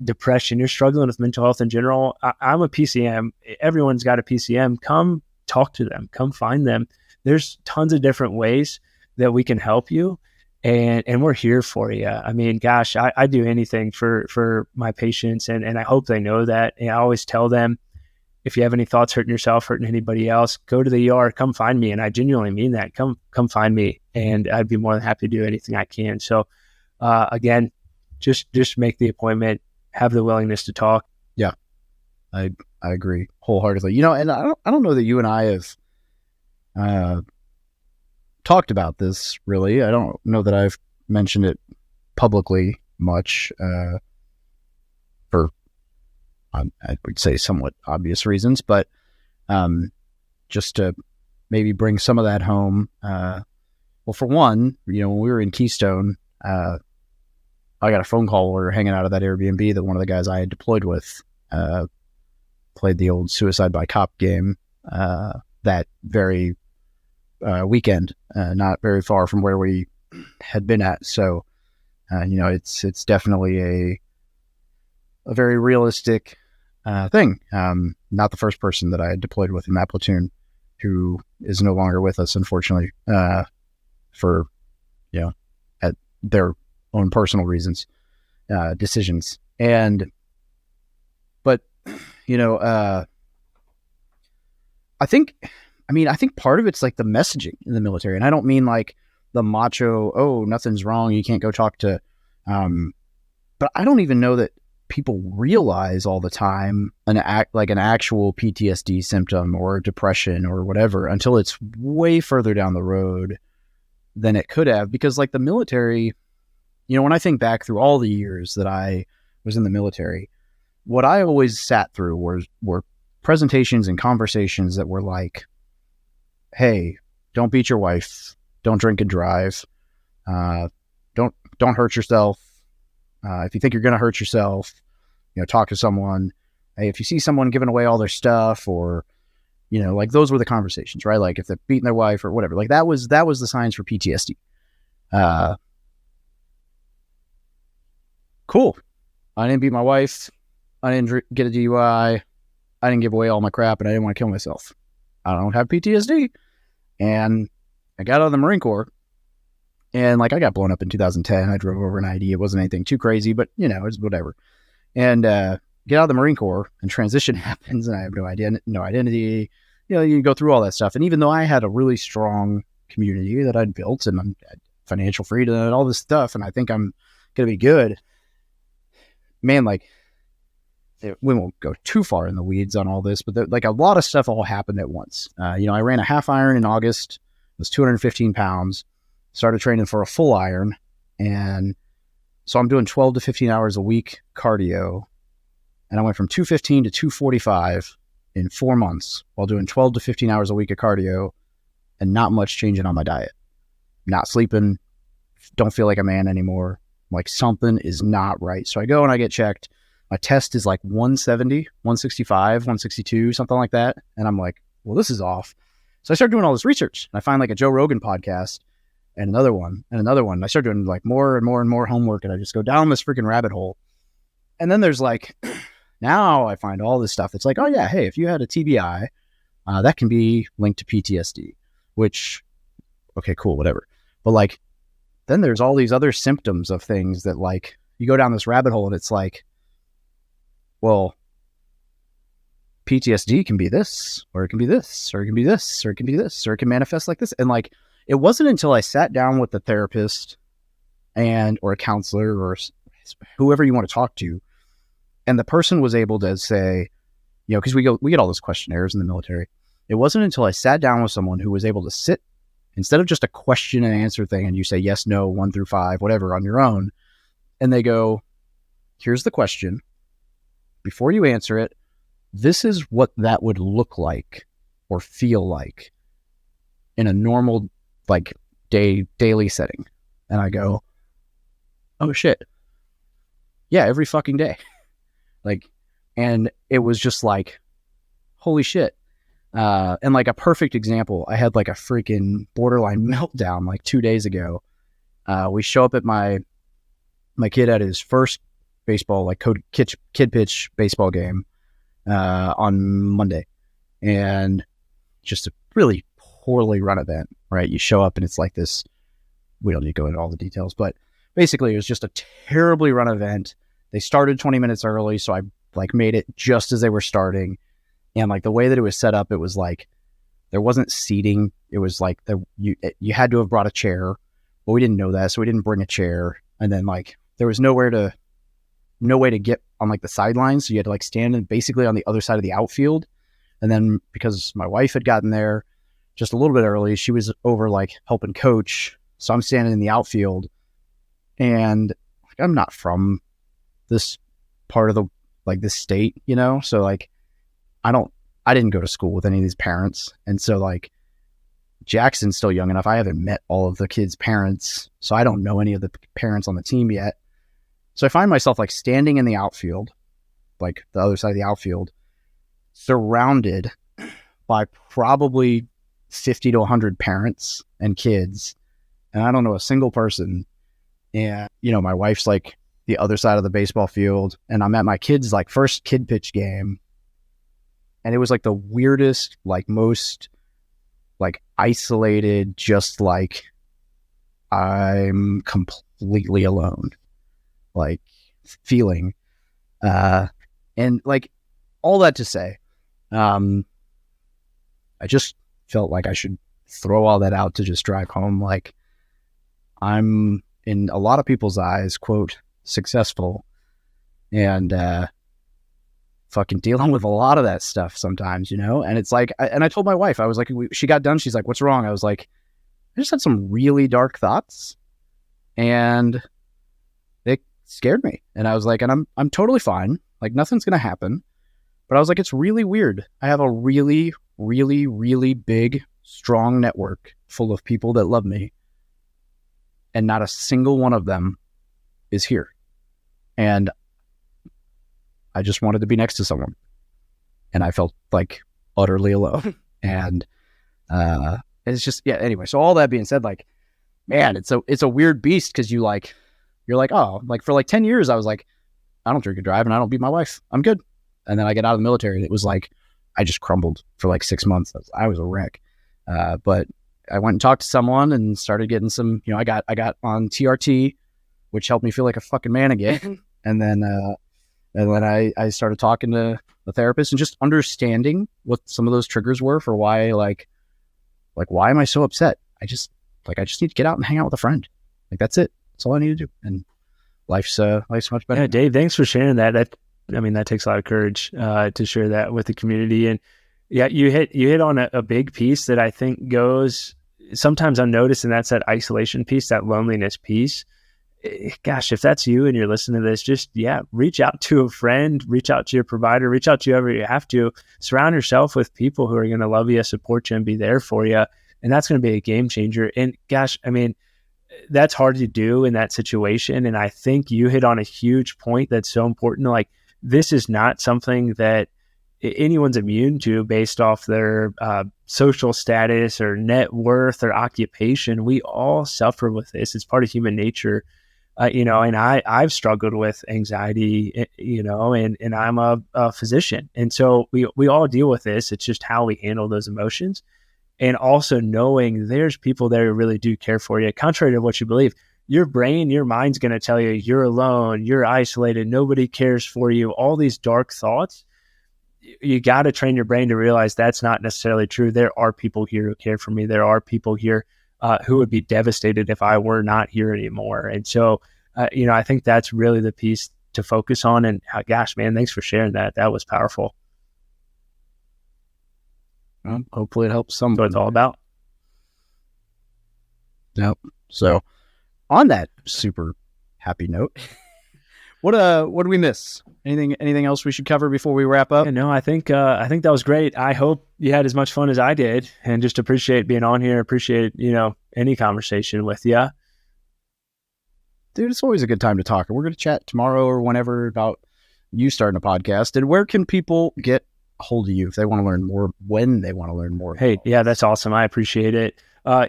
depression, you're struggling with mental health in general, I'm a PCM. Everyone's got a PCM. Come talk to them. Come find them. There's tons of different ways that we can help you. And we're here for you. I mean, gosh, I do anything for my patients, and I hope they know that. And I always tell them, if you have any thoughts hurting yourself, hurting anybody else, go to the ER, come find me. And I genuinely mean that. Come find me, and I'd be more than happy to do anything I can. So again, just make the appointment, have the willingness to talk. Yeah, I agree wholeheartedly. You know, and I don't know that you and I have talked about this really. I don't know that I've mentioned it publicly much for I would say somewhat obvious reasons, but just to maybe bring some of that home. Well, for one, you know, when we were in Keystone, I got a phone call while we were hanging out at that Airbnb that one of the guys I had deployed with played the old Suicide by Cop game that very weekend, not very far from where we had been at. So, you know, it's definitely a very realistic thing. Not the first person that I had deployed with in that platoon who is no longer with us, unfortunately, for, you know, at their own personal reasons, decisions. But, you know, I think part of it's like the messaging in the military. And I don't mean like the macho, oh, nothing's wrong, you can't go talk to, but I don't even know that people realize all the time an actual PTSD symptom or depression or whatever until it's way further down the road than it could have. Because like the military, you know, when I think back through all the years that I was in the military, what I always sat through were presentations and conversations that were like, hey, don't beat your wife, don't drink and drive, don't hurt yourself. If you think you're going to hurt yourself, you know, talk to someone. Hey, if you see someone giving away all their stuff, or, you know, like those were the conversations, right? Like if they're beating their wife or whatever, like that was the signs for PTSD. Cool. I didn't beat my wife. I didn't get a DUI. I didn't give away all my crap, and I didn't want to kill myself. I don't have PTSD. And I got out of the Marine Corps. And like I got blown up in 2010. I drove over an ID. It wasn't anything too crazy, but you know, it's whatever. And get out of the Marine Corps and transition happens, and I have no identity. You know, you go through all that stuff. And even though I had a really strong community that I'd built, and I'm financial freedom and all this stuff, and I think I'm gonna be good, man, like we won't go too far in the weeds on all this, but like a lot of stuff all happened at once. You know, I ran a half iron in August. It was 215 pounds. Started training for a full iron, and so I'm doing 12 to 15 hours a week cardio, and I went from 215 to 245 in 4 months while doing 12 to 15 hours a week of cardio and not much changing on my diet. Not sleeping, don't feel like a man anymore. Like something is not right. So I go and I get checked. My test is like 170, 165, 162, something like that. And I'm like, well, this is off. So I start doing all this research, and I find like a Joe Rogan podcast and another one and another one. I start doing like more and more and more homework, and I just go down this freaking rabbit hole. And then there's like, now I find all this stuff. It's like, oh yeah, hey, if you had a TBI, that can be linked to PTSD, which, okay, cool, whatever. But like, then there's all these other symptoms of things that like, you go down this rabbit hole and it's like, well, PTSD can be this, or it can be this, or it can be this, or it can be this, or it can manifest like this. And like, it wasn't until I sat down with the therapist or a counselor or whoever you want to talk to, and the person was able to say, you know, because we get all those questionnaires in the military. It wasn't until I sat down with someone who was able to sit, instead of just a question and answer thing, and you say yes, no, 1 through 5, whatever, on your own, and they go, here's the question. before you answer it, this is what that would look like or feel like in a normal, like, daily setting. And I go, oh shit. Yeah, every fucking day. Like, and it was just like, holy shit. And like a perfect example, I had like a freaking borderline meltdown like 2 days ago. We show up at my kid at his first baseball, like kid pitch baseball game on Monday, and just a really poorly run event, right? You show up and it's like this, we don't need to go into all the details, but basically it was just a terribly run event. They started 20 minutes early, so I like made it just as they were starting. And like the way that it was set up, it was like there wasn't seating. It was like you had to have brought a chair, but we didn't know that, so we didn't bring a chair. And then like there was no way to get on like the sidelines, so you had to like stand basically on the other side of the outfield. And then because my wife had gotten there just a little bit early, she was over like helping coach, so I'm standing in the outfield, and like, I'm not from this part of the like this state, you know, so like I didn't go to school with any of these parents. And so like Jackson's still young enough. I haven't met all of the kids' parents, so I don't know any of the parents on the team yet. So I find myself like standing in the outfield, like the other side of the outfield, surrounded by probably 50 to 100 parents and kids. And I don't know a single person. And, you know, my wife's like the other side of the baseball field, and I'm at my kid's like first kid pitch game. And it was like the weirdest, like most like isolated, just like I'm completely alone, like feeling. And like all that to say, I just felt like I should throw all that out to just drive home. Like I'm in a lot of people's eyes, quote, successful, and fucking dealing with a lot of that stuff sometimes, you know? And it's like, and I told my wife, I was like, she got done. She's like, what's wrong? I was like, I just had some really dark thoughts and it scared me. And I was like, and I'm totally fine. Like nothing's going to happen. But I was like, it's really weird. I have a really, really, really big, strong network full of people that love me. And not a single one of them is here. And I just wanted to be next to someone. And I felt like utterly alone. And it's just, yeah, anyway. So all that being said, like, man, it's a weird beast because you're like, oh, like for like 10 years, I was like, I don't drink and drive and I don't beat my wife. I'm good. And then I get out of the military and it was like, I just crumbled for like 6 months. I was a wreck. But I went and talked to someone and started getting some, you know, I got on TRT, which helped me feel like a fucking man again. And then I started talking to the therapist and just understanding what some of those triggers were for why, like why am I so upset? I just need to get out and hang out with a friend. Like, that's it. That's all I need to do. And life's much better. Yeah, Dave, thanks for sharing that. That takes a lot of courage to share that with the community. And yeah, you hit on a big piece that I think goes sometimes unnoticed, and that's that isolation piece, that loneliness piece. Gosh, if that's you and you're listening to this, just, reach out to a friend, reach out to your provider, reach out to whoever you have to. Surround yourself with people who are going to love you, support you, and be there for you. And that's going to be a game changer. And gosh, I mean, that's hard to do in that situation. And I think you hit on a huge point that's so important. Like, this is not something that anyone's immune to based off their social status or net worth or occupation. We all suffer with this. It's part of human nature. And I've struggled with anxiety, and I'm a physician. And so we all deal with this. It's just how we handle those emotions. And also knowing there's people there who really do care for you, contrary to what you believe. Your brain, your mind's going to tell you you're alone, you're isolated, nobody cares for you, all these dark thoughts. You got to train your brain to realize that's not necessarily true. There are people here who care for me. There are people here who would be devastated if I were not here anymore. And so, I think that's really the piece to focus on. And gosh, man, thanks for sharing that. That was powerful. Hopefully it helps someone. That's what it's all about. Yep. So on that super happy note, What do we miss? Anything else we should cover before we wrap up? Yeah, no, I think that was great. I hope you had as much fun as I did, and just appreciate being on here. Appreciate any conversation with you. Dude, it's always a good time to talk. We're going to chat tomorrow or whenever about you starting a podcast. And where can people get a hold of you if they want to learn more, when they want to learn more? Hey, yeah, that's awesome. I appreciate it.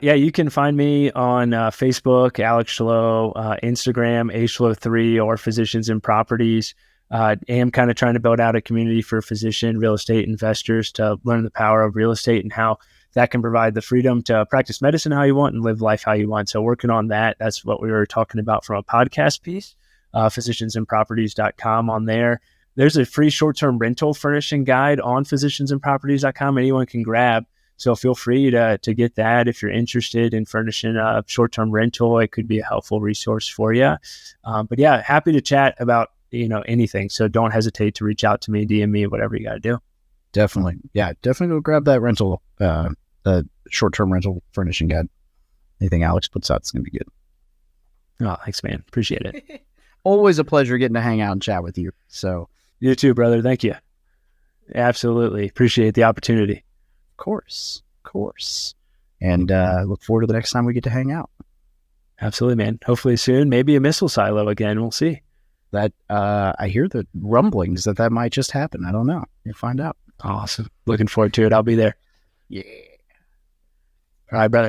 You can find me on Facebook, Alex Schloe, Instagram, Schloe3, or Physicians and Properties. I am kind of trying to build out a community for physician real estate investors to learn the power of real estate and how that can provide the freedom to practice medicine how you want and live life how you want. So working on that, that's what we were talking about from a podcast piece, physiciansandproperties.com on there. There's a free short-term rental furnishing guide on physiciansandproperties.com anyone can grab. So feel free to get that if you're interested in furnishing a short-term rental. It could be a helpful resource for you. But yeah, happy to chat about anything. So don't hesitate to reach out to me, DM me, whatever you got to do. Definitely. Yeah, definitely go grab that rental, the short-term rental furnishing guide. Anything Alex puts out is going to be good. Oh, thanks, man. Appreciate it. Always a pleasure getting to hang out and chat with you. So you too, brother. Thank you. Absolutely. Appreciate the opportunity. Of course. And look forward to the next time we get to hang out. Absolutely, man. Hopefully soon. Maybe a missile silo again. We'll see. That I hear the rumblings that might just happen. I don't know. You'll find out. Awesome. Looking forward to it. I'll be there. Yeah. All right, brother.